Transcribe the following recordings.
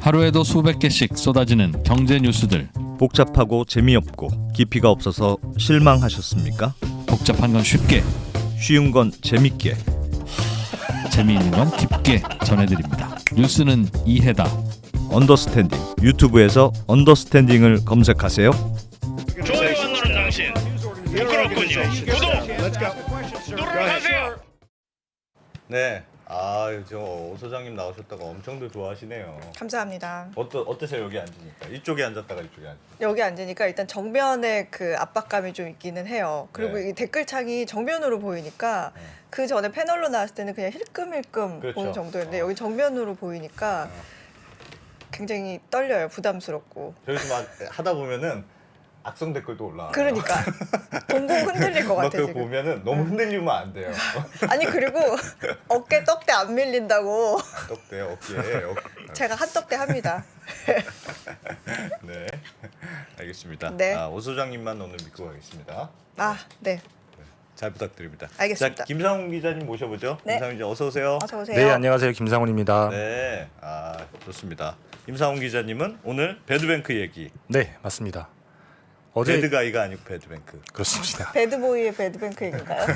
하루에도 수백 개씩 쏟아지는 경제 뉴스들. 복잡하고 재미없고 깊이가 없어서 실망하셨습니까? 복잡한 건 쉽게, 쉬운 건 재밌게. 재미있는 건 깊게 전해드립니다. 뉴스는 이해다. 언더스탠딩. 유튜브에서 언더스탠딩을 검색하세요. 좋아요 안 누른 당신 부끄럽군요. 구독 누르세요. 네. 저 오 소장님 나오셨다가 엄청들 좋아하시네요. 감사합니다. 어떠세요? 여기 앉으니까? 이쪽에 앉았다가 이쪽에 앉으니까. 여기 앉으니까 일단 정면에 그 압박감이 좀 있기는 해요. 그리고 네. 이 댓글창이 정면으로 보이니까 그 전에 패널로 나왔을 때는 그냥 힐끔힐끔 그렇죠. 보는 정도였는데 여기 정면으로 보이니까 굉장히 떨려요. 부담스럽고. 저기서 막 하다 보면은 악성 댓글도 올라와요. 그러니까 동공 흔들릴 것 막 같아 그거 지금. 보면은 너무 흔들리면 안 돼요. 아니 그리고 어깨 떡대 안 밀린다고 떡대 어깨. 제가 한 떡대 합니다. 네. 알겠습니다. 네. 오 소장님만 오늘 믿고 가겠습니다. 아, 네. 잘 부탁드립니다. 알겠습니다. 자, 김상훈 기자님 모셔보죠. 네. 김상훈 기자 어서 오세요. 어서 오세요. 네, 안녕하세요. 김상훈입니다. 네, 좋습니다. 김상훈 기자님은 오늘 배드뱅크 얘기. 네, 맞습니다. 어제 배드가이가 아니고 배드뱅크. 그렇습니다. 배드보이의 배드뱅크 얘기인가요?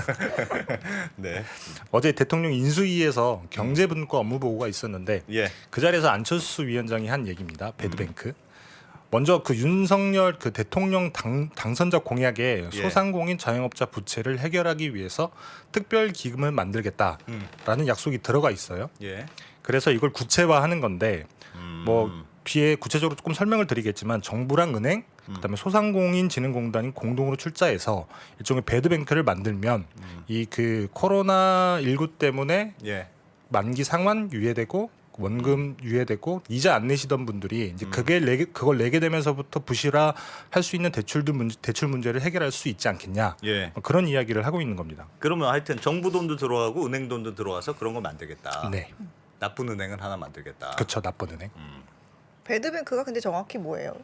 네, 어제 대통령 인수위에서 경제분과 업무보고가 있었는데 예, 그 자리에서 안철수 위원장이 한 얘기입니다. 배드뱅크. 먼저 그 윤석열 그 대통령 당선자 공약에 예. 소상공인 자영업자 부채를 해결하기 위해서 특별 기금을 만들겠다라는 약속이 들어가 있어요. 예. 그래서 이걸 구체화하는 건데 뭐 음. 뒤에 구체적으로 조금 설명을 드리겠지만 정부랑 은행 그다음에 소상공인진흥공단이 공동으로 출자해서 일종의 배드뱅크를 만들면 이 그 코로나 19 때문에 예, 만기 상환 유예되고 원금 유예되고 이자 안 내시던 분들이 이제 그걸 내게 되면서부터 부실화 할 수 있는 대출 문제를 해결할 수 있지 않겠냐 예. 뭐 그런 이야기를 하고 있는 겁니다. 그러면 하여튼 정부 돈도 들어가고 은행 돈도 들어와서 그런 거 만들겠다. 네, 나쁜 은행은 하나 만들겠다. 그렇죠. 나쁜 은행. 배드뱅크가 근데 정확히 뭐예요?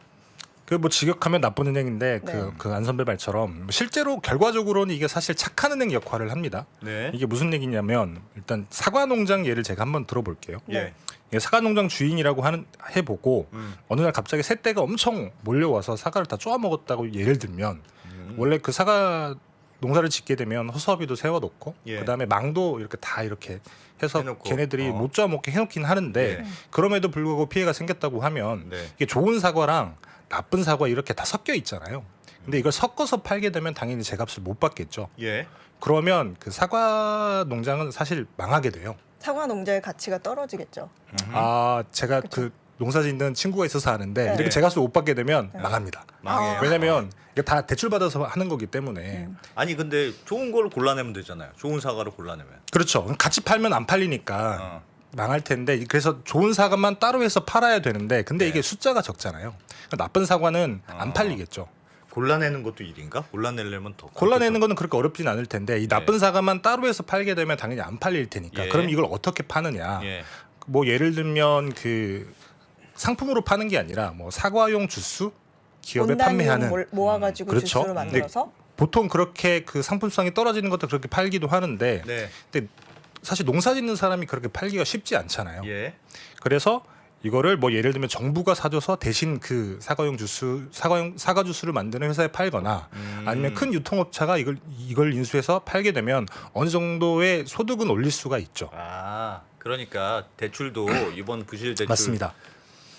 그 뭐 직역하면 나쁜 은행인데 네. 그 안 선배 말처럼 실제로 결과적으로는 이게 사실 착한 은행 역할을 합니다. 네. 이게 무슨 얘기냐면 일단 사과 농장 예를 제가 한번 들어볼게요. 예. 이게 사과 농장 주인이라고 해보고 음. 어느 날 갑자기 새떼가 엄청 몰려와서 사과를 다 쪼아 먹었다고 예를 들면 원래 그 사과 농사를 짓게 되면 허수아비도 세워놓고 예. 그다음에 망도 이렇게 다 이렇게 해서 해놓고. 걔네들이 못 쪼아 먹게 해놓긴 하는데 예. 그럼에도 불구하고 피해가 생겼다고 하면 네. 이게 좋은 사과랑 나쁜 사과 이렇게 다 섞여 있잖아요. 근데 이걸 섞어서 팔게 되면 당연히 제값을 못 받겠죠. 예. 그러면 그 사과 농장은 사실 망하게 돼요. 사과 농자의 가치가 떨어지겠죠. 제가 그 농사 짓는 친구가 있어서 아는데 네. 이렇게 제값을 못 받게 되면 망합니다. 망해요. 왜냐면 이게 다 대출 받아서 하는 거기 때문에 아니 근데 좋은 걸 골라내면 되잖아요. 좋은 사과를 골라내면. 그렇죠. 그럼 같이 팔면 안 팔리니까 망할 텐데 그래서 좋은 사과만 따로 해서 팔아야 되는데 근데 네. 이게 숫자가 적잖아요. 그러니까 나쁜 사과는 안 팔리겠죠. 골라내는 것도 일인가? 골라내려면 더 골라내는 거는 그렇게 어렵진 않을 텐데 이 나쁜 사과만 따로 해서 팔게 되면 당연히 안 팔릴 테니까 예. 그럼 이걸 어떻게 파느냐? 예. 뭐 예를 들면 그 상품으로 파는 게 아니라 뭐 사과용 주스 기업에 판매하는 모아가지고 그렇죠. 주스로 만들어서 보통 그렇게 그 상품성이 떨어지는 것도 그렇게 팔기도 하는데 네. 근데 사실 농사 짓는 사람이 그렇게 팔기가 쉽지 않잖아요. 예. 그래서 이거를 뭐 예를 들면 정부가 사줘서 대신 그 사과 주스를 만드는 회사에 팔거나 아니면 큰 유통업체가 이걸 인수해서 팔게 되면 어느 정도의 소득은 올릴 수가 있죠. 그러니까 대출도 이번 부실 대출 맞습니다.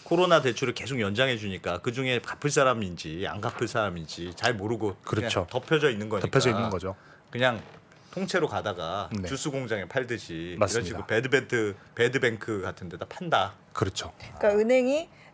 코로나 대출을 계속 연장해 주니까 그 중에 갚을 사람인지 안 갚을 사람인지 잘 모르고 그렇죠. 그냥 덮여져 있는 거니까 덮여져 있는 거죠. 그냥 통째로 가다가 네. 주스 공장에 팔듯이 맞습니다. 이런 식으로 배드뱅크 같은 데다 판다. 그렇죠. 그러니까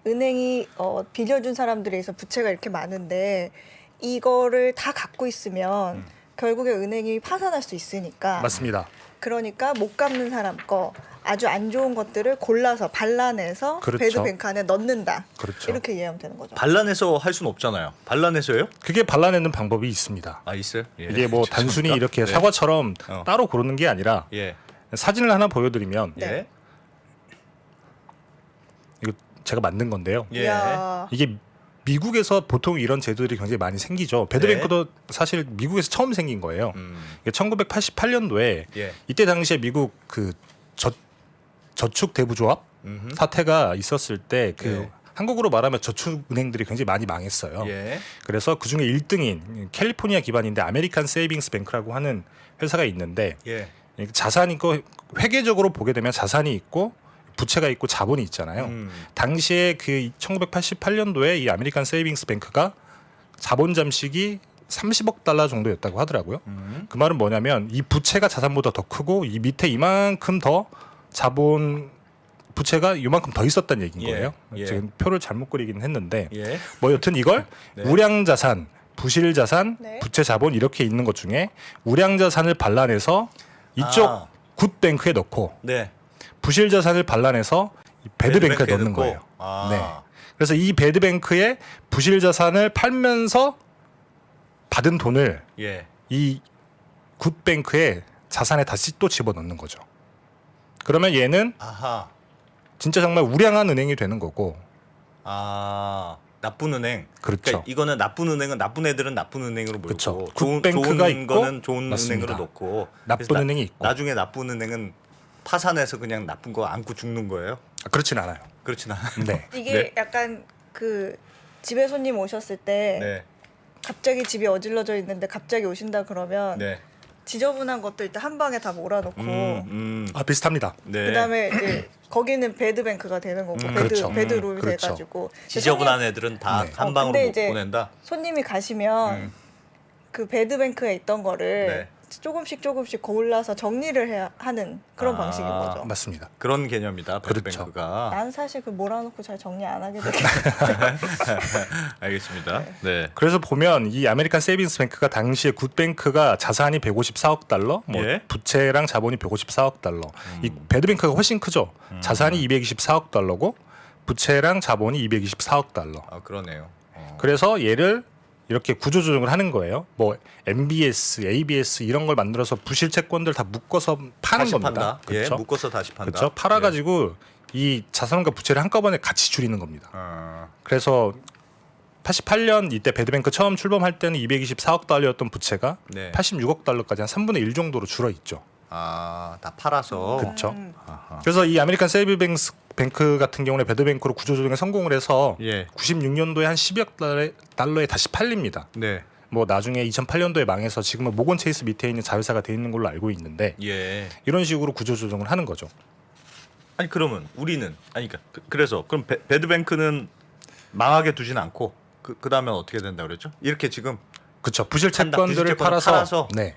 은행이 빌려준 사람들에 의해서 부채가 이렇게 많은데 이거를 다 갖고 있으면 결국에 은행이 파산할 수 있으니까 맞습니다. 그러니까 못 갚는 사람 거 아주 안 좋은 것들을 골라서 발라내서 그렇죠. 배드뱅크 안에 넣는다. 그렇죠. 이렇게 이해하면 되는 거죠. 반란해서 할 수는 없잖아요. 반란해서요? 그게 발라내는 방법이 있습니다. 있어요? 예. 이게 뭐 단순히 죄송합니다. 이렇게 네. 사과처럼 어. 따로 고르는 게 아니라 예. 사진을 하나 보여드리면 예. 이거 제가 만든 건데요. 예. 이야. 이게 미국에서 보통 이런 제도들이 굉장히 많이 생기죠. 배드뱅크도 사실 미국에서 처음 생긴 거예요. 이게 1988년도에 예. 이때 당시에 미국 그 저축 대부조합 사태가 있었을 때 그 네. 한국으로 말하면 저축은행들이 굉장히 많이 망했어요. 예. 그래서 그 중에 1등인 캘리포니아 기반인데 아메리칸 세이빙스 뱅크라고 하는 회사가 있는데 예. 자산이 있고 회계적으로 보게 되면 자산이 있고 부채가 있고 자본이 있잖아요. 당시에 그 1988년도에 이 아메리칸 세이빙스 뱅크가 자본 잠식이 30억 달러 정도였다고 하더라고요. 그 말은 뭐냐면 이 부채가 자산보다 더 크고 이 밑에 이만큼 더 자본 부채가 이만큼 더 있었다는 얘기인 예, 거예요. 예. 지금 표를 잘못 그리긴 했는데 예. 뭐 여튼 이걸 네. 우량 자산, 부실 자산, 네. 부채 자본 이렇게 있는 것 중에 우량 자산을 발라내서 이쪽 아. 굿뱅크에 넣고 네. 부실 자산을 발라내서 이 배드뱅크에 배드뱅크에 넣는 넣고. 거예요. 아. 네. 그래서 이 배드뱅크에 부실 자산을 팔면서 받은 돈을 예. 이 굿뱅크에 자산에 다시 또 집어넣는 거죠. 그러면 얘는 아하. 진짜 정말 우량한 은행이 되는 거고. 아. 나쁜 은행. 그렇죠. 그러니까 이거는 나쁜 은행은 나쁜 애들은 나쁜 은행으로 몰고 그렇죠. 좋은 굿뱅크가 있고, 거는 좋은 맞습니다. 은행으로 놓고 나쁜 그래서 은행이 있고. 나중에 나쁜 은행은 파산해서 그냥 나쁜 거 안고 죽는 거예요? 그렇진 않아요. 그렇진 않아요. 네. 이게 네. 약간 그 집에 손님 오셨을 때 네. 갑자기 집이 어질러져 있는데 갑자기 오신다 그러면 네. 지저분한 것도 일단 한 방에 다 몰아놓고 아 비슷합니다. 네. 그다음에 이제 거기는 배드뱅크가 되는 거고 그렇죠. 배드룸이 그렇죠. 돼가지고 지저분한 애들은 다 네. 한 방으로 근데 못 이제 보낸다. 손님이 가시면 그 배드뱅크에 있던 거를 네. 조금씩 골라서 정리를 해야 하는 그런 아. 방식인 거죠. 맞습니다. 그런 개념이다. 그렇죠. 배드뱅크가. 난 사실 그 몰아놓고 잘 정리 안 하게 돼. 알겠습니다. 네. 그래서 보면 이 아메리칸 세이빙스 뱅크가 당시에 굿뱅크가 자산이 154억 달러, 뭐 예. 부채랑 자본이 154억 달러. 이 배드뱅크가 훨씬 크죠. 자산이 224억 달러고 부채랑 자본이 224억 달러. 아 그러네요. 그래서 얘를 이렇게 구조조정을 하는 거예요. 뭐 MBS, ABS 이런 걸 만들어서 부실 채권들 다 묶어서 파는 다시 겁니다. 판다. 그렇죠? 예, 묶어서 다시 판다. 그렇죠. 팔아가지고 이 자산과 부채를 한꺼번에 같이 줄이는 겁니다. 그래서 88년 이때 배드뱅크 처음 출범할 때는 224억 달러였던 부채가 네. 86억 달러까지 한 3분의 1 정도로 줄어 있죠. 다 팔아서. 그렇죠. 아하. 그래서 이 아메리칸 세이빙스 뱅크 같은 경우는 배드뱅크로 구조조정에 성공을 해서 예. 96년도에 한 10억 달러에 다시 팔립니다. 네. 뭐 나중에 2008년도에 망해서 지금은 모건 체이스 밑에 있는 자회사가 돼 있는 걸로 알고 있는데 예. 이런 식으로 구조조정을 하는 거죠. 아니 그러면 우리는 아니 그러니까 그래서 그럼 배드뱅크는 망하게 두진 않고 그 다음에 어떻게 된다 그랬죠? 이렇게 지금 그렇죠. 부실 판다. 채권들을 부실 채권을 팔아서, 팔아서? 네.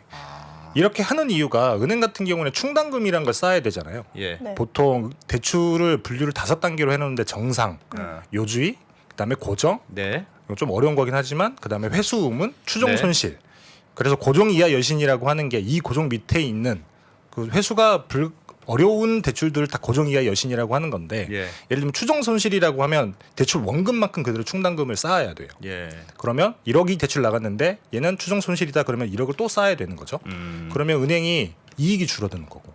이렇게 하는 이유가 은행 같은 경우는 충당금이란 걸 쌓아야 되잖아요. 예. 네. 보통 대출을 분류를 5단계로 해놓는데 정상, 요주의, 그다음에 고정, 네. 이거 좀 어려운 거긴 하지만 그다음에 회수의문, 추정 네. 손실. 그래서 고정 이하 여신이라고 하는 게 이 고정 밑에 있는 그 회수가 어려운 대출들을 다 고정 이하 여신이라고 하는 건데 예. 예를 들면 추정 손실이라고 하면 대출 원금만큼 그대로 충당금을 쌓아야 돼요. 예. 그러면 1억이 대출 나갔는데 얘는 추정 손실이다 그러면 1억을 또 쌓아야 되는 거죠. 그러면 은행이 이익이 줄어드는 거고.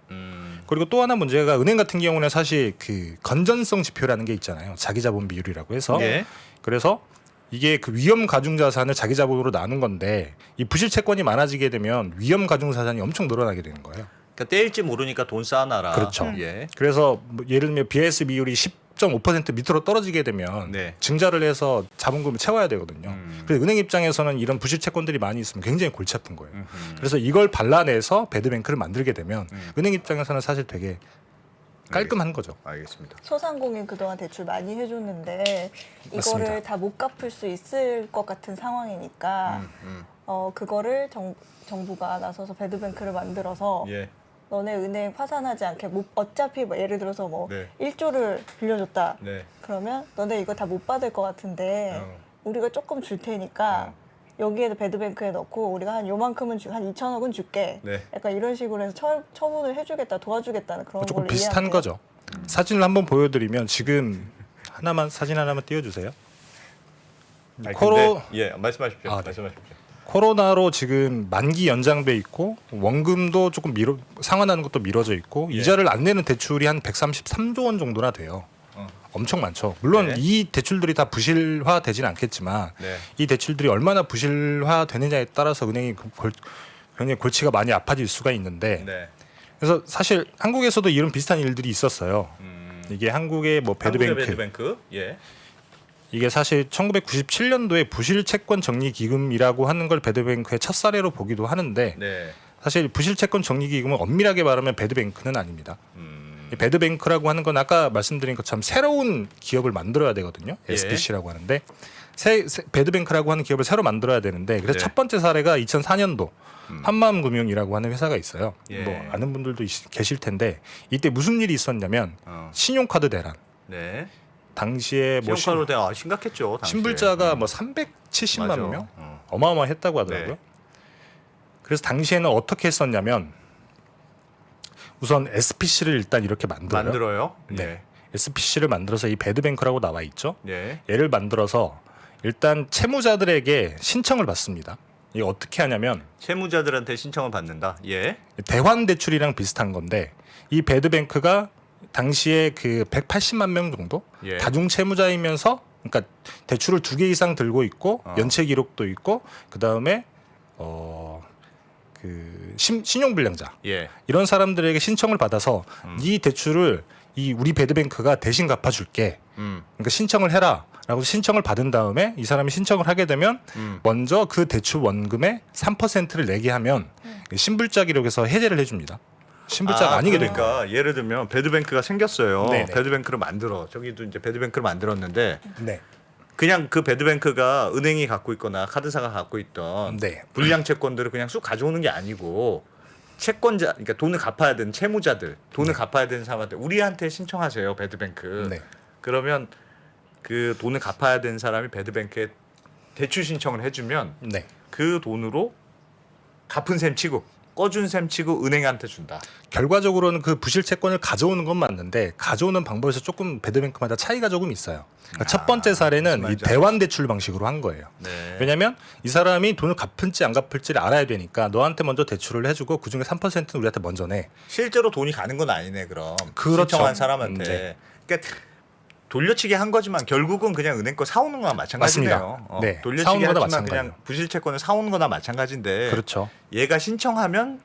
그리고 또 하나 문제가 은행 같은 경우는 사실 그 건전성 지표라는 게 있잖아요. 자기 자본 비율이라고 해서. 예. 그래서 이게 그 위험 가중 자산을 자기 자본으로 나눈 건데 이 부실 채권이 많아지게 되면 위험 가중 자산이 엄청 늘어나게 되는 거예요. 그러니까 떼일지 모르니까 돈 쌓아놔라. 그렇죠. 예. 그래서 뭐 예를 들면 BS 비율이 10.5% 밑으로 떨어지게 되면 네. 증자를 해서 자본금을 채워야 되거든요. 그래서 은행 입장에서는 이런 부실 채권들이 많이 있으면 굉장히 골치 아픈 거예요. 그래서 이걸 발라내서 배드뱅크를 만들게 되면 은행 입장에서는 사실 되게 깔끔한 거죠. 알겠습니다. 소상공인 그동안 대출 많이 해줬는데 이거를 맞습니다. 다 못 갚을 수 있을 것 같은 상황이니까 그거를 정부가 나서서 배드뱅크를 만들어서 예. 너네 은행 파산하지 않게 어차피 뭐 예를 들어서 뭐 네. 1조를 빌려줬다. 네. 그러면 너네 이거 다 못 받을 것 같은데 우리가 조금 줄 테니까 여기에도 배드뱅크에 넣고 우리가 한 요만큼은 한 2천억은 줄게. 네. 약간 이런 식으로 해서 처분을 해주겠다, 도와주겠다는 그런 조금 걸로 비슷한 이해하면 돼요. 거죠. 사진을 한번 보여드리면 지금 사진 하나만 띄워주세요. 아니, 코로- 근데, 예, 말씀하십시오. 아, 네. 말씀하십시오. 코로나로 지금 만기 연장돼 있고 원금도 조금 상환하는 것도 미뤄져 있고 예. 이자를 안 내는 대출이 한 133조 원 정도나 돼요. 엄청 많죠. 물론 네. 이 대출들이 다 부실화되진 않겠지만 네. 이 대출들이 얼마나 부실화되느냐에 따라서 은행이 굉장히 골치가 많이 아파질 수가 있는데 네. 그래서 사실 한국에서도 이런 비슷한 일들이 있었어요. 이게 한국의 뭐 한국의 배드뱅크 배드뱅크. 예. 이게 사실 1997년도에 부실 채권 정리 기금이라고 하는 걸 배드뱅크의 첫 사례로 보기도 하는데 네. 사실 부실 채권 정리 기금은 엄밀하게 말하면 배드뱅크는 아닙니다. 음. 이 배드뱅크라고 하는 건 아까 말씀드린 것처럼 새로운 기업을 만들어야 되거든요. 예. SPC라고 하는데 배드뱅크라고 하는 기업을 새로 만들어야 되는데 그래서 네. 첫 번째 사례가 2004년도 한마음금융이라고 하는 회사가 있어요. 예. 뭐 아는 분들도 계실 텐데 이때 무슨 일이 있었냐면 신용카드 대란. 네. 당시에 뭐 신용카드로 대한 심각했죠. 당시에. 신불자가 뭐 370만 맞아. 명 어마어마했다고 하더라고요. 네. 그래서 당시에는 어떻게 했었냐면 우선 SPC를 일단 이렇게 만들어요. 네. SPC를 만들어서 이 배드뱅크라고 나와 있죠. 네. 얘를 만들어서 일단 채무자들에게 신청을 받습니다. 이게 어떻게 하냐면 채무자들한테 신청을 받는다. 예. 대환 대출이랑 비슷한 건데 이 배드뱅크가 당시에 그 180만 명 정도 예. 다중 채무자이면서 그러니까 대출을 2개 이상 들고 있고 연체 기록도 있고 그다음에 신용불량자 예. 이런 사람들에게 신청을 받아서 이 대출을 이 우리 배드뱅크가 대신 갚아줄게. 그러니까 신청을 해라라고 신청을 받은 다음에 이 사람이 신청을 하게 되면 먼저 그 대출 원금의 3%를 내게 하면 신불자 기록에서 해제를 해줍니다. 신불자가 아니게 됩니다. 그러니까 예를 들면 배드뱅크가 생겼어요. 네네. 배드뱅크를 만들어. 저기도 이제 배드뱅크를 만들었는데 네. 그냥 그 배드뱅크가 은행이 갖고 있거나 카드사가 갖고 있던 네. 불량 채권들을 그냥 쑥 가져오는 게 아니고 채권자, 그러니까 돈을 갚아야 되는 채무자들, 돈을 갚아야 되는 사람한테 우리한테 신청하세요, 배드뱅크. 네. 그러면 그 돈을 갚아야 되는 사람이 배드뱅크에 대출 신청을 해주면 네. 그 돈으로 갚은 셈 치고 꺼준 셈 치고 은행한테 준다. 결과적으로는 그 부실 채권을 가져오는 건 맞는데 가져오는 방법에서 조금 배드뱅크마다 차이가 조금 있어요. 그러니까 첫 번째 무슨 사례는 이 말인지 대환 대출 방식으로 한 거예요. 네. 왜냐하면 이 사람이 돈을 갚을지 안 갚을지를 알아야 되니까 너한테 먼저 대출을 해주고 그중에 3%는 우리한테 먼저 내. 실제로 돈이 가는 건 아니네 그럼. 그렇죠. 신청한 사람한테. 네. 그러니까 돌려치기 한 거지만 결국은 그냥 은행 거 사오는 거나 마찬가지네요. 맞습니다. 네. 돌려치기 사오는 거나 하지만 그냥 마찬가지예요. 부실 채권을 사오는 거나 마찬가지인데 그렇죠. 얘가 신청하면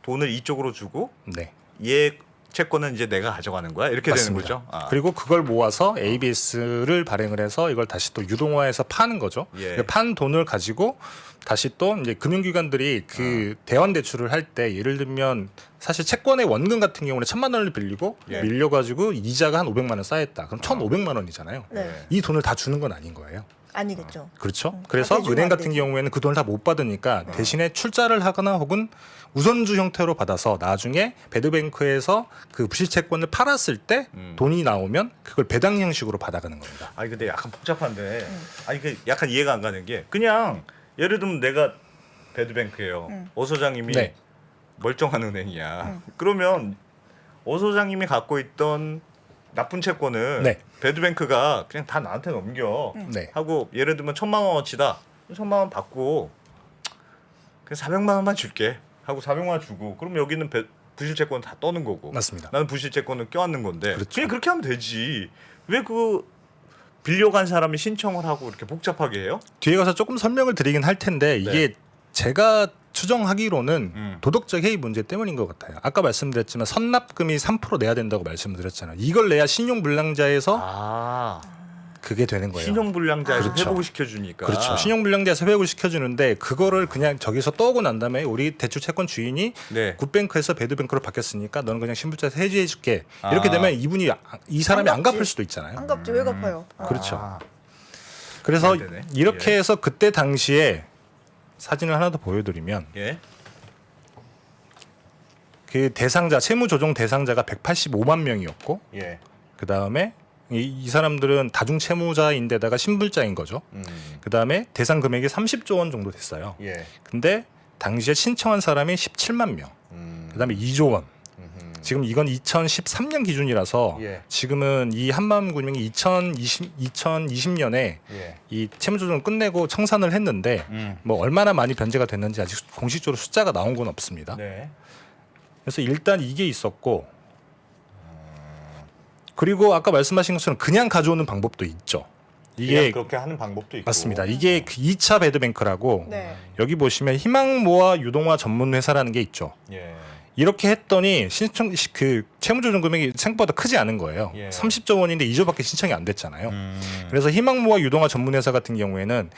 돈을 이쪽으로 주고 네. 얘 채권은 이제 내가 가져가는 거야 이렇게 맞습니다. 되는 거죠. 그리고 그걸 모아서 ABS를 발행을 해서 이걸 다시 또 유동화해서 파는 거죠. 예. 판 돈을 가지고 다시 또 이제 금융기관들이 그 대환 대출을 할 때 예를 들면 사실 채권의 원금 같은 경우는 1,000만 원을 빌리고 예. 밀려가지고 이자가 한 500만 원 쌓였다. 그럼 1,500만 원이잖아요. 네. 이 돈을 다 주는 건 아닌 거예요. 아니겠죠. 그렇죠. 그래서 대주면 은행 안 같은 되지. 경우에는 그 돈을 다 못 받으니까 대신에 출자를 하거나 혹은 우선주 형태로 받아서 나중에 배드뱅크에서 그 부실채권을 팔았을 때 돈이 나오면 그걸 배당 형식으로 받아가는 겁니다. 아니 근데 약간 복잡한데 아니 그 약간 이해가 안 가는 게 그냥 예를 들면 내가 배드뱅크예요. 오 소장님이 네. 멀쩡한 은행이야. 그러면 오 소장님이 갖고 있던 나쁜 채권을 네. 배드뱅크가 그냥 다 나한테 넘겨 네. 하고 예를 들면 1,000만 원어치다. 1,000만 원 받고 그냥 400만 원만 줄게 하고 400만 원 주고 그럼 여기는 부실 채권 다 떠는 거고 맞습니다. 나는 부실 채권을 껴안는 건데 그렇죠. 그냥 그렇게 하면 되지. 왜 그 빌려간 사람이 신청을 하고 이렇게 복잡하게 해요? 뒤에 가서 조금 설명을 드리긴 할 텐데 이게 제가 추정하기로는 도덕적 해이 문제 때문인 것 같아요. 아까 말씀드렸지만 선납금이 3% 내야 된다고 말씀드렸잖아요. 이걸 내야 신용불량자에서 그게 되는 거예요. 신용불량자에서 그렇죠. 회복을 시켜주니까. 그렇죠. 신용불량자에서 회복을 시켜주는데 그거를 그냥 저기서 떠오고 난 다음에 우리 대출 채권 주인이 네. 굿뱅크에서 배드뱅크로 바뀌었으니까 너는 그냥 신불자에서 해지해줄게. 이렇게 되면 이 사람이 안 갚을 수도 있잖아요. 안 갚지 왜 갚아요? 그렇죠. 그래서 잘 되네. 이렇게 예. 해서 그때 당시에 사진을 하나 더 보여드리면 예. 그 대상자 채무조정 대상자가 185만 명이었고 예. 그 다음에 이 사람들은 다중 채무자인데다가 신불자인 거죠. 그 다음에 대상 금액이 30조 원 정도 됐어요. 예. 근데 당시에 신청한 사람이 17만 명. 그 다음에 2조 원. 지금 이건 2013년 기준이라서 예. 지금은 이 한마음금융이 2020년에 예. 이 채무조정을 끝내고 청산을 했는데 뭐 얼마나 많이 변제가 됐는지 아직 공식적으로 숫자가 나온 건 없습니다. 네. 그래서 일단 이게 있었고 그리고 아까 말씀하신 것처럼 그냥 가져오는 방법도 있죠. 그냥 이게 그렇게 하는 방법도 있고. 맞습니다. 이게 그 2차 배드뱅크라고 네. 여기 보시면 희망모아 유동화 전문 회사라는 게 있죠. 예. 이렇게 했더니 신청 그 채무조정 금액이 생각보다 크지 않은 거예요. 예. 30조 원인데 2조밖에 신청이 안 됐잖아요. 그래서 희망모아 유동화 전문회사 같은 경우에는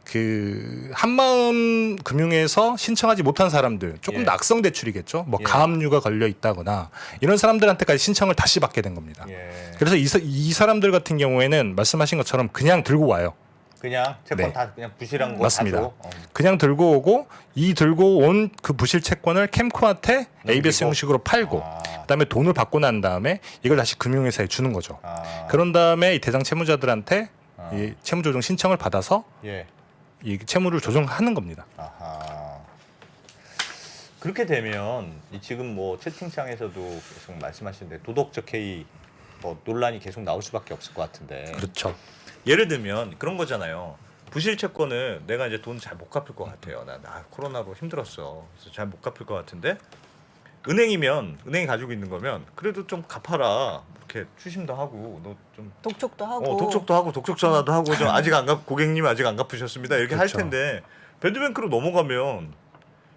그 한마음 금융에서 신청하지 못한 사람들 조금 예. 낙성 대출이겠죠. 뭐 예. 가압류가 걸려 있다거나 이런 사람들한테까지 신청을 다시 받게 된 겁니다. 예. 그래서 이 사람들 같은 경우에는 말씀하신 것처럼 그냥 들고 와요. 그냥 채권 네. 다 그냥 부실한 거 맞습니다. 다 줘. 그냥 들고 오고 이 들고 온 그 부실 채권을 캠코한테 ABS 형식으로 팔고 아. 그다음에 돈을 받고 난 다음에 이걸 다시 금융회사에 주는 거죠. 아. 그런 다음에 이 대상 채무자들한테 이 채무조정 신청을 받아서 예. 이 채무를 조정하는 겁니다. 아하. 그렇게 되면 이 지금 뭐 채팅창에서도 계속 말씀하시는데 도덕적 해이 뭐 논란이 계속 나올 수밖에 없을 것 같은데. 그렇죠. 예를 들면 그런 거잖아요. 부실 채권을 내가 이제 돈 잘 못 갚을 것 같아요. 나 코로나로 힘들었어. 그래서 잘 못 갚을 것 같은데 은행이면 은행이 가지고 있는 거면 그래도 좀 갚아라. 이렇게 추심도 하고 너 좀 독촉도 하고. 독촉도 하고 독촉 전화도 하고 좀 아직 안 갚 고객님 아직 안 갚으셨습니다. 이렇게 그렇죠. 할 텐데 배드뱅크로 넘어가면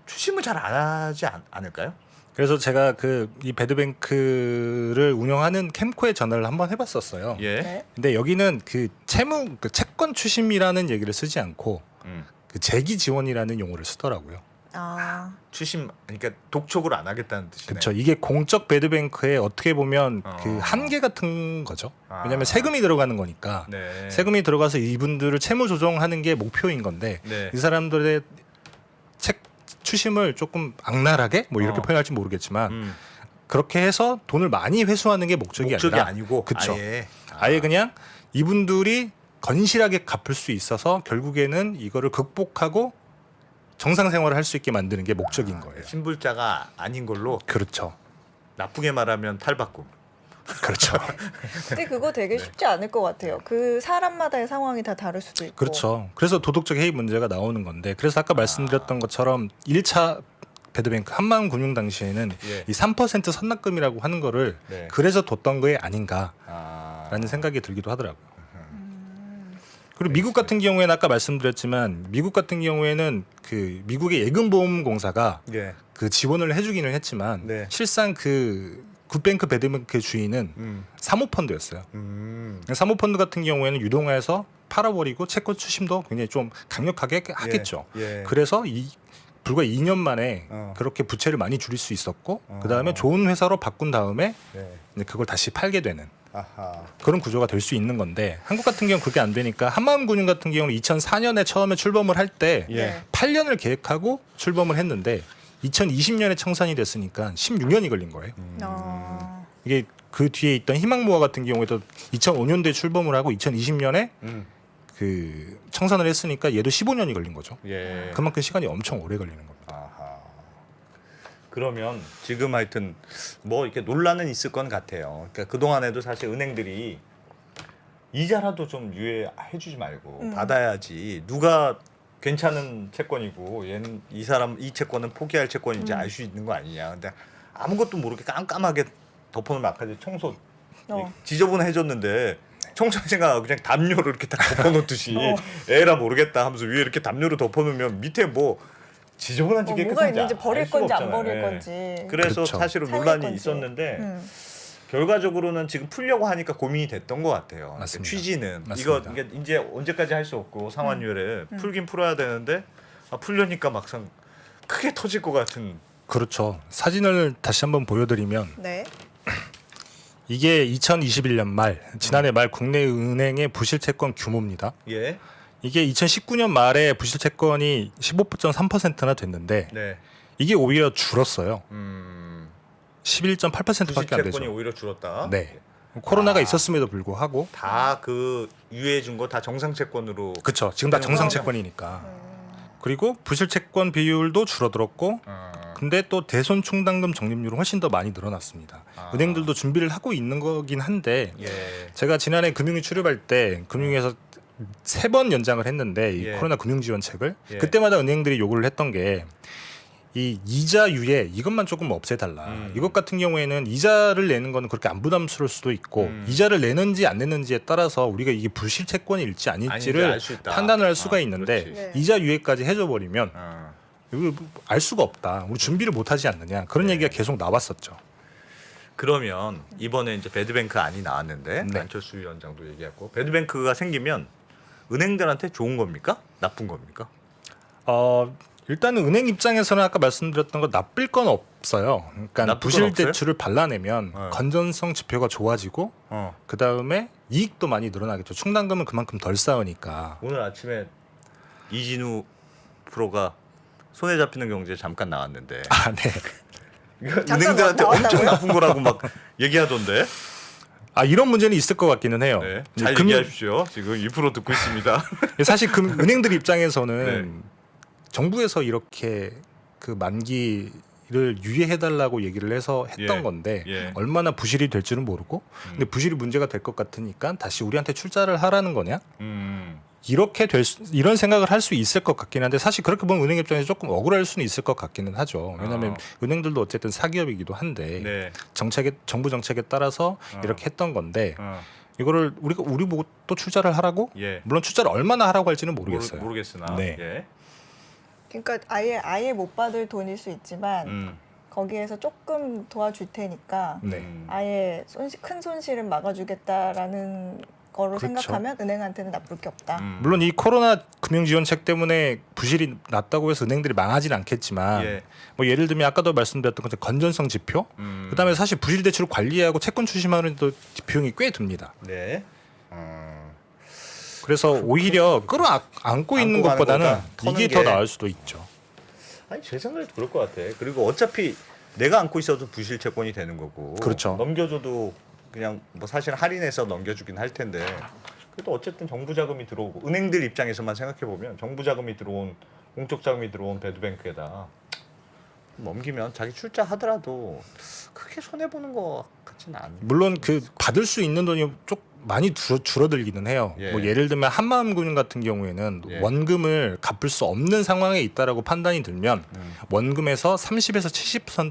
추심을 잘 안 하지 않을까요? 그래서 제가 그 이 배드뱅크를 운영하는 캠코에 전화를 한번 해봤었어요. 예. 네. 근데 여기는 그 그 채권 추심이라는 얘기를 쓰지 않고 그 재기 지원이라는 용어를 쓰더라고요. 아, 추심 그러니까 독촉을 안 하겠다는 뜻이네요. 그렇죠. 이게 공적 배드뱅크에 어떻게 보면 어. 그 한계 같은 거죠. 아. 왜냐하면 세금이 들어가는 거니까 네. 세금이 들어가서 이분들을 채무 조정하는 게 목표인 건데 네. 이 사람들의 추심을 조금 악랄하게 뭐 이렇게 어. 표현할지 모르겠지만 그렇게 해서 돈을 많이 회수하는 게 목적이 아니라 아니고 그쵸. 아예, 아예 그냥 이분들이 건실하게 갚을 수 있어서 결국에는 이거를 극복하고 정상 생활을 할 수 있게 만드는 게 목적인 거예요. 신불자가 아닌 걸로 그렇죠. 나쁘게 말하면 탈바꿈. 그렇죠. 근데 그거 되게 네. 쉽지 않을 것 같아요. 그 사람마다의 상황이 다 다를 수도 있고. 그렇죠. 그래서 도덕적 해이 문제가 나오는 건데 그래서 아까 말씀드렸던 것처럼 1차 배드뱅크 한마음금융 당시에는 예. 이 3% 선납금이라고 하는 거를 네. 그래서 뒀던 거에 아닌가라는 아. 생각이 들기도 하더라고요. 그리고 미국 같은 경우에는 아까 말씀드렸지만 미국 같은 경우에는 그 미국의 예금보험공사가 예. 그 지원을 해주기는 했지만 네. 실상 그 굿뱅크 배드뱅크 주인은 사모펀드였어요. 사모펀드 같은 경우에는 유동화해서 팔아버리고 채권 추심도 굉장히 좀 강력하게 하겠죠. 예. 그래서 불과 2년 만에 어. 그렇게 부채를 많이 줄일 수 있었고 그 다음에 좋은 회사로 바꾼 다음에 예. 이제 그걸 다시 팔게 되는 아하. 그런 구조가 될 수 있는 건데 한국 같은 경우는 그게 안 되니까 한마음금융 같은 경우는 2004년에 처음에 출범을 할 때 예. 8년을 계획하고 출범을 했는데 2020년에 청산이 됐으니까 16년이 걸린 거예요. 아, 이게 그 뒤에 있던 희망모아 같은 경우에도 2005년도에 출범을 하고 2020년에 그 청산을 했으니까 얘도 15년이 걸린 거죠. 예. 그만큼 시간이 엄청 오래 걸리는 겁니다. 아하. 그러면 지금 하여튼 뭐 이렇게 논란은 있을 건 같아요. 그러니까 그 동안에도 사실 은행들이 이자라도 좀 유예해주지 말고 받아야지 누가 괜찮은 채권이고 얘는 이 채권은 포기할 채권인지 알 수 있는 거 아니냐. 근데 아무것도 모르게 깜깜하게 덮어놓으면 아까 청소 지저분해졌는데 청소생가 그냥 담요로 이렇게 다 덮어놓듯이 에라 모르겠다 하면서 위에 이렇게 담요로 덮어놓으면 밑에 뭐 지저분한지 뭐가 깨끗한지 있는지 버릴 알 수가 건지 안 없잖아요. 버릴 예. 건지. 그래서 그렇죠. 사실은 살릴 논란이 건지. 있었는데 결과적으로는 지금 풀려고 하니까 고민이 됐던 것 같아요. 맞습니다. 취지는 맞습니다. 이게 이제 언제까지 할 수 없고 상환율에 풀긴 풀어야 되는데 풀려니까 막상 크게 터질 것 같은. 그렇죠. 사진을 다시 한번 보여드리면 네. 이게 2021년 말 지난해 말 국내 은행의 부실 채권 규모입니다. 예. 이게 2019년 말에 부실 채권이 15.3%나 됐는데 네. 이게 오히려 줄었어요. 11.8%밖에 부실 안 채권이 되죠. 오히려 줄었다. 네. 코로나가 있었음에도 불구하고 다 그 유예해 준 거 다 정상 채권으로. 그렇죠. 지금 다 정상 그래서- 채권이니까. 그리고 부실 채권 비율도 줄어들었고 근데 또 대손 충당금 적립률은 훨씬 더 많이 늘어났습니다. 은행들도 준비를 하고 있는 거긴 한데 예. 제가 지난해 금융위 출입할 때 금융위에서 3번 연장을 했는데 이 예. 코로나 금융지원책을 예. 그때마다 은행들이 요구를 했던 게 이 이자 유예 이것만 조금 없애달라. 이것 같은 경우에는 이자를 내는 거는 그렇게 안 부담스러울 수도 있고 이자를 내는지 안 내는지에 따라서 우리가 이게 부실 채권일지 아닌지 아닐지를 알수 있다. 판단을 할 수가 아, 있는데 그렇지. 네. 이자 유예까지 해줘 버리면 이거 알 수가 없다. 우리 준비를 못하지 않느냐. 그런 얘기가 계속 나왔었죠. 그러면 이번에 이제 배드뱅크 안이 나왔는데 네. 안철수 위원장도 얘기했고 배드뱅크가 생기면 은행들한테 좋은 겁니까? 나쁜 겁니까? 일단은 은행 입장에서는 아까 말씀드렸던 거 나쁠 건 없어요. 그러니까 나쁠 건 부실 없어요? 대출을 발라내면 네. 건전성 지표가 좋아지고 그 다음에 이익도 많이 늘어나겠죠. 충당금은 그만큼 덜 쌓으니까. 오늘 아침에 이진우 프로가 손에 잡히는 경제 잠깐 나왔는데 아, 네. 이거 잠깐 은행들한테 엄청 나왔다고요? 나쁜 거라고 막 얘기하던데. 아, 이런 문제는 있을 것 같기는 해요. 네, 이제 잘 얘기하십시오. 지금 2% 듣고 있습니다. 사실 은행들 입장에서는 네. 정부에서 이렇게 그 만기를 유예해달라고 얘기를 해서 했던 예. 건데 예. 얼마나 부실이 될 줄은 모르고 근데 부실이 문제가 될 것 같으니까 다시 우리한테 출자를 하라는 거냐? 이렇게 이런 생각을 할 수 있을 것 같긴 한데 사실 그렇게 보면 은행 입장에서 조금 억울할 수는 있을 것 같기는 하죠. 왜냐하면 은행들도 어쨌든 사기업이기도 한데 네. 정부 정책에 따라서 이렇게 했던 건데 어. 이거를 우리 보고 또 출자를 하라고? 예. 물론 출자를 얼마나 하라고 할지는 모르겠어요. 모르겠으나. 네. 예. 그러니까 아예 못 받을 돈일 수 있지만 거기에서 조금 도와줄 테니까 네. 아예 큰 손실은 막아주겠다라는 거로 그렇죠. 생각하면 은행한테는 나쁠 게 없다. 물론 이 코로나 금융지원책 때문에 부실이 났다고 해서 은행들이 망하진 않겠지만 예. 뭐 예를 들면 아까도 말씀드렸던 것처럼 건전성 지표 그다음에 사실 부실 대출을 관리하고 채권 추심하는 도 비용이 꽤 듭니다. 네. 그래서 오히려 끌어안고 있는 안고 가는 것보다는 것보다 터는 이게 게- 더 나을 수도 있죠. 아니 제 생각에도 그럴 것 같아. 그리고 어차피 내가 안고 있어도 부실 채권이 되는 거고. 그렇죠. 넘겨줘도 그냥 뭐 사실 할인해서 넘겨주긴 할 텐데. 그래도 어쨌든 정부 자금이 들어오고 은행들 입장에서만 생각해 보면 정부 자금이 들어온 공적 자금이 들어온 배드뱅크에다 넘기면 자기 출자하더라도 크게 손해 보는 것 같지는 않아요. 물론 그 받을 수 있는 돈이 좀 많이 줄어들기는 해요. 예. 뭐 예를 들면 한마음금융 같은 경우에는 예. 원금을 갚을 수 없는 상황에 있다라고 판단이 들면 원금에서 30에서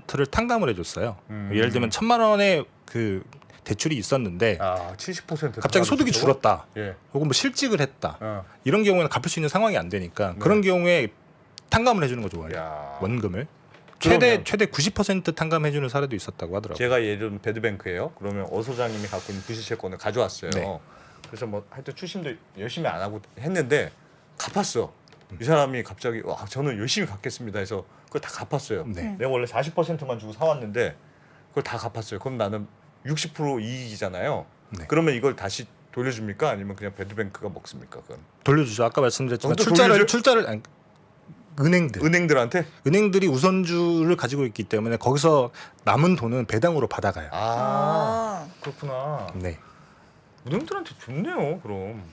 70%를 탕감을 해줬어요. 예를 들면 1,000만 원의 그 대출이 있었는데 아 70% 갑자기 소득이 줄었다. 예. 혹은 뭐 실직을 했다. 어. 이런 경우에는 갚을 수 있는 상황이 안 되니까 그런 경우에 탕감을 해주는 거 좋아해요. 야. 원금을 그러면- 최대 90% 탕감해주는 사례도 있었다고 하더라고요. 제가 예를 들면 배드뱅크예요. 그러면 어 소장님이 갖고 있는 부실 채권을 가져왔어요. 네. 그래서 뭐 하여튼 추심도 열심히 안 하고 했는데 갚았어. 이 사람이 갑자기 와 저는 열심히 갚겠습니다 해서 그걸 다 갚았어요. 네. 내가 원래 40%만 주고 사왔는데 그걸 다 갚았어요. 그럼 나는 60% 이익이잖아요. 네. 그러면 이걸 다시 돌려줍니까? 아니면 그냥 배드뱅크가 먹습니까? 그건 돌려주죠. 아까 말씀드렸지만 또 돌려줘요? 은행들이 은행들한테 우선주를 가지고 있기 때문에 거기서 남은 돈은 배당으로 받아가요. 아 그렇구나. 네. 은행들한테 좋네요. 그럼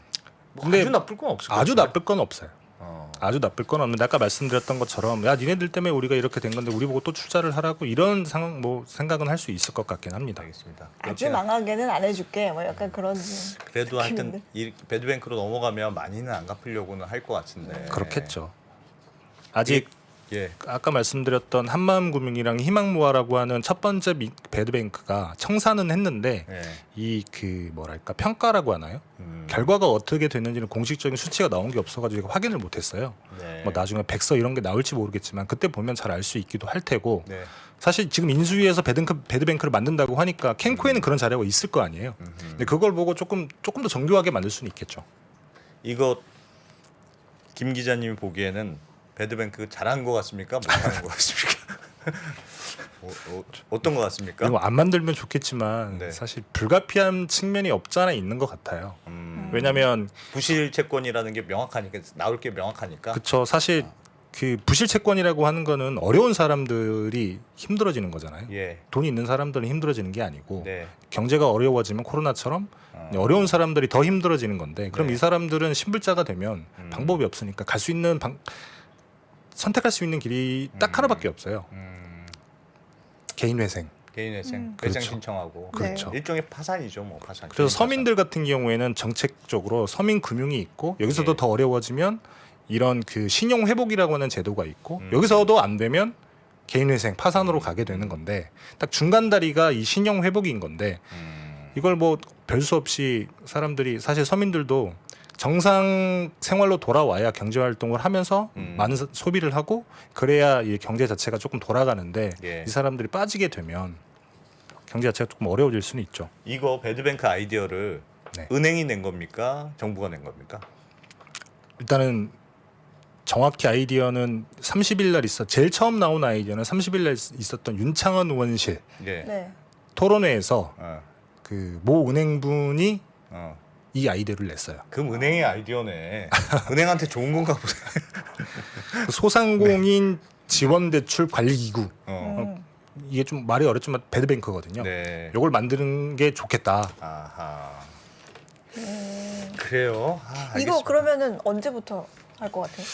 뭐 근데 아주 나쁠 건 없을 것 아주 같아요. 나쁠 건 없어요. 어. 아주 나쁠 건 없는데 아까 말씀드렸던 것처럼 야 니네들 때문에 우리가 이렇게 된 건데 우리 보고 또 출자를 하라고 이런 상황 뭐 생각은 할 수 있을 것 같긴 합니다. 알겠습니다. 아주 그렇게 망하게는 안 해줄게. 뭐 약간 그런. 그래도 하여튼 느낌인데. 이 배드뱅크로 넘어가면 많이는 안 갚으려고는 할 것 같은데. 그렇겠죠. 아직 예. 아까 말씀드렸던 한마음금융이랑 희망모아라고 하는 첫 번째 배드뱅크가 청산은 했는데 예. 이 그 뭐랄까 평가라고 하나요? 음. 결과가 어떻게 됐는지는 공식적인 수치가 나온 게 없어가지고 확인을 못했어요. 네. 뭐 나중에 백서 이런 게 나올지 모르겠지만 그때 보면 잘 알 수 있기도 할 테고 네. 사실 지금 인수위에서 배드뱅크를 만든다고 하니까 캔코에는 그런 자료가 있을 거 아니에요. 근데 그걸 보고 조금 더 정교하게 만들 수는 있겠죠. 이거 김 기자님이 보기에는 배드뱅크 잘한 것 같습니까? 못하는 것 같습니까? 어떤 것 같습니까? 이거 안 만들면 좋겠지만 네. 사실 불가피한 측면이 없지 않아 있는 것 같아요. 왜냐하면 부실 채권이라는 게 명확하니까 나올 게 명확하니까. 그쵸 사실 그 부실 채권이라고 하는 거는 어려운 사람들이 힘들어지는 거잖아요. 예. 돈이 있는 사람들은 힘들어지는 게 아니고 네. 경제가 어려워지면 코로나처럼 어려운 사람들이 더 힘들어지는 건데 그럼 네. 이 사람들은 신불자가 되면 방법이 없으니까 갈 수 있는 선택할 수 있는 길이 딱 하나밖에 없어요. 개인회생. 개인회생, 그렇죠. 회생 신청하고. 그렇죠. 일종의 파산이죠, 뭐 파산. 그래서 개인 서민들 같은 경우에는 정책적으로 서민 금융이 있고 여기서도 예. 더 어려워지면 이런 그 신용 회복이라고 하는 제도가 있고 음. 여기서도 안 되면 개인회생 파산으로 가게 되는 건데 딱 중간 다리가 이 신용 회복인 건데 파산. 이걸 뭐 별 수 없이 사람들이 사실 서민들도 정상 생활로 돌아와야 경제 활동을 하면서 많은 소비를 하고 그래야 이 경제 자체가 조금 돌아가는데 예. 이 사람들이 빠지게 되면 경제 자체가 조금 어려워질 수는 있죠. 이거 배드뱅크 아이디어를 네. 은행이 낸 겁니까? 정부가 낸 겁니까? 일단은 정확히 아이디어는 30일 날 제일 처음 나온 아이디어는 30일 날 있었던 윤창원 의원실 예. 네. 토론회에서 어. 그 모 은행분이 어. 이 아이디어를 냈어요. 그럼 은행의 아이디어네. 은행한테 좋은 건가 보네. 그 소상공인 지원대출 관리기구 어. 이게 좀 말이 어렵지만 배드뱅크거든요. 네. 이걸 만드는 게 좋겠다. 아하. 그래요. 아, 이거 알겠습니다. 그러면은 언제부터 할 것 같아요?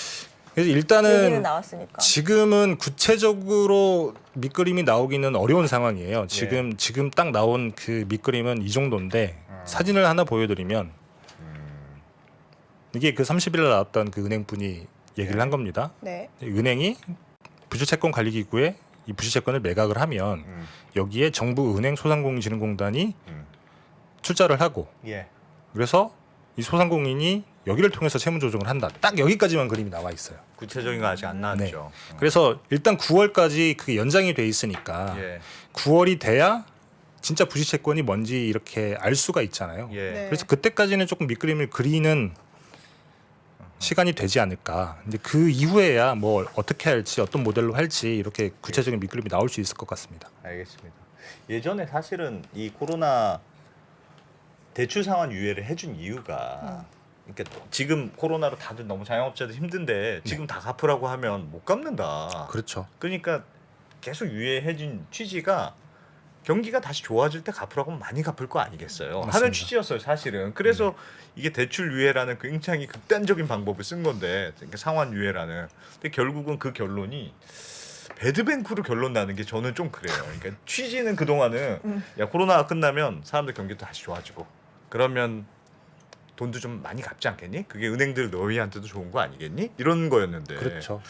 그래서 얘기는 일단은 나왔으니까. 지금은 구체적으로 밑그림이 나오기는 어려운 상황이에요. 지금 딱 나온 그 밑그림은 이 정도인데 사진을 하나 보여드리면 이게 그 30일 날 나왔던 그 은행분이 얘기를 한 겁니다. 네. 은행이 부실채권 관리기구에 이 부실채권을 매각을 하면 여기에 정부 은행 소상공인진흥공단이 출자를 하고 예. 그래서 이 소상공인이 여기를 통해서 채무 조정을 한다. 딱 여기까지만 그림이 나와 있어요. 구체적인 거 아직 안 나왔죠. 그래서 일단 9월까지 그게 연장이 돼 있으니까 예. 9월이 돼야 진짜 부실채권이 뭔지 이렇게 알 수가 있잖아요. 예. 네. 그래서 그때까지는 조금 밑그림을 그리는 시간이 되지 않을까. 근데 그 이후에야 뭐 어떻게 할지 어떤 모델로 할지 이렇게 구체적인 밑그림이 나올 수 있을 것 같습니다. 알겠습니다. 예전에 사실은 이 코로나 대출 상환 유예를 해준 이유가 그러니까 지금 코로나로 다들 너무 자영업자들 힘든데 지금 다 갚으라고 하면 못 갚는다. 그렇죠. 그러니까 계속 유예해준 취지가 경기가 다시 좋아질 때 갚으라고 하면 많이 갚을 거 아니겠어요. 맞습니다. 하는 취지였어요, 사실은. 그래서 이게 대출 유예라는 굉장히 극단적인 방법을 쓴 건데, 그러니까 상환 유예라는. 근데 결국은 그 결론이 배드뱅크로 결론 나는 게 저는 좀 그래요. 그러니까 취지는 그 동안은 야 코로나가 끝나면 사람들 경기도 다시 좋아지고, 그러면 돈도 좀 많이 갚지 않겠니? 그게 은행들 너희한테도 좋은 거 아니겠니? 이런 거였는데. 그렇죠.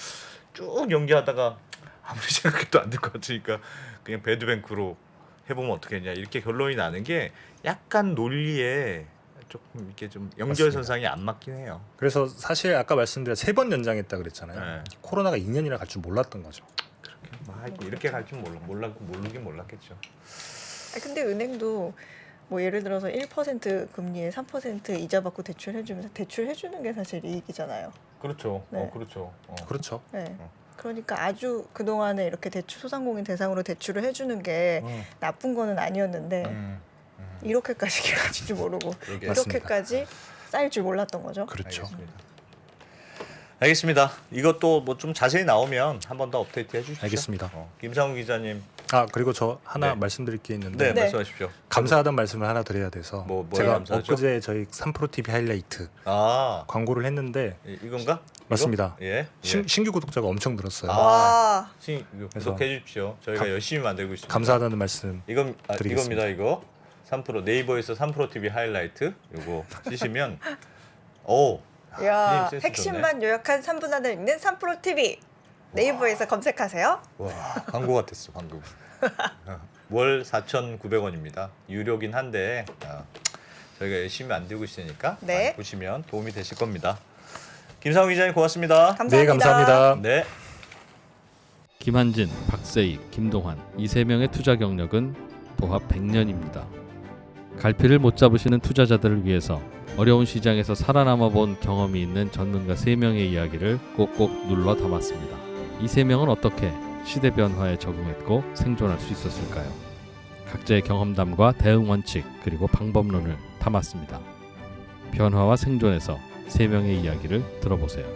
쭉 연기하다가 아무리 생각해도 안 될 것 같으니까 그냥 배드뱅크로 해보면 어떻겠냐 이렇게 결론이 나는 게 약간 논리에 조금 이렇게 좀 연결선상이 안 맞긴 해요. 그래서 사실 아까 말씀드린 3번 연장했다 그랬잖아요. 네. 코로나가 2년이나 갈 줄 몰랐던 거죠. 이렇게 갈 줄 모르긴 몰랐겠죠. 근데 은행도 뭐 예를 들어서 1% 금리에 3% 이자 받고 대출해주면서 대출해주는 게 사실 이익이잖아요. 그렇죠. 네. 그렇죠. 그렇죠. 네. 그러니까 아주 그 동안에 이렇게 대출 소상공인 대상으로 대출을 해주는 게 나쁜 거는 아니었는데 이렇게까지 길어질 줄 모르고 그러게. 이렇게까지 쌓일 줄 몰랐던 거죠. 그렇죠. 알겠습니다. 이것도 뭐 좀 자세히 나오면 한 번 더 업데이트 해주시죠. 알겠습니다. 김상훈 기자님, 아 그리고 저 하나 네. 말씀드릴 게 네, 있는데 네. 말씀하십시오. 감사하다는 말씀을 하나 드려야 돼서 뭐 제가 감사하죠? 엊그제 저희 3프로 TV 하이라이트 아 광고를 했는데 이건가? 맞습니다. 이거? 예. 신규 구독자가 엄청 늘었어요. 와, 구독해 주십시오. 저희가 열심히 만들고 있습니다. 감사하다는 말씀. 이겁니다. 드리겠습니다. 이거 3프로 네이버에서 3프로 TV 하이라이트 요거 쓰시면 오 야, 센스 핵심만 요약한 3분 안에 읽는 3프로 TV 네이버에서 검색하세요. 와 광고 같았어 방금. 월 4,900원입니다. 유료긴 한데 저희가 열심히 만들고 있으니까 네. 많이 보시면 도움이 되실 겁니다. 김상훈 기자님 고맙습니다. 감사합니다. 네, 감사합니다. 네. 김한진, 박세익, 김동환 이 세 명의 투자 경력은 도합 100년입니다. 갈피를 못 잡으시는 투자자들을 위해서 어려운 시장에서 살아남아 본 경험이 있는 전문가 3명의 이야기를 꼭꼭 눌러 담았습니다. 이 3명은 어떻게 시대 변화에 적응했고 생존할 수 있었을까요? 각자의 경험담과 대응 원칙 그리고 방법론을 담았습니다. 변화와 생존에서 3명의 이야기를 들어보세요.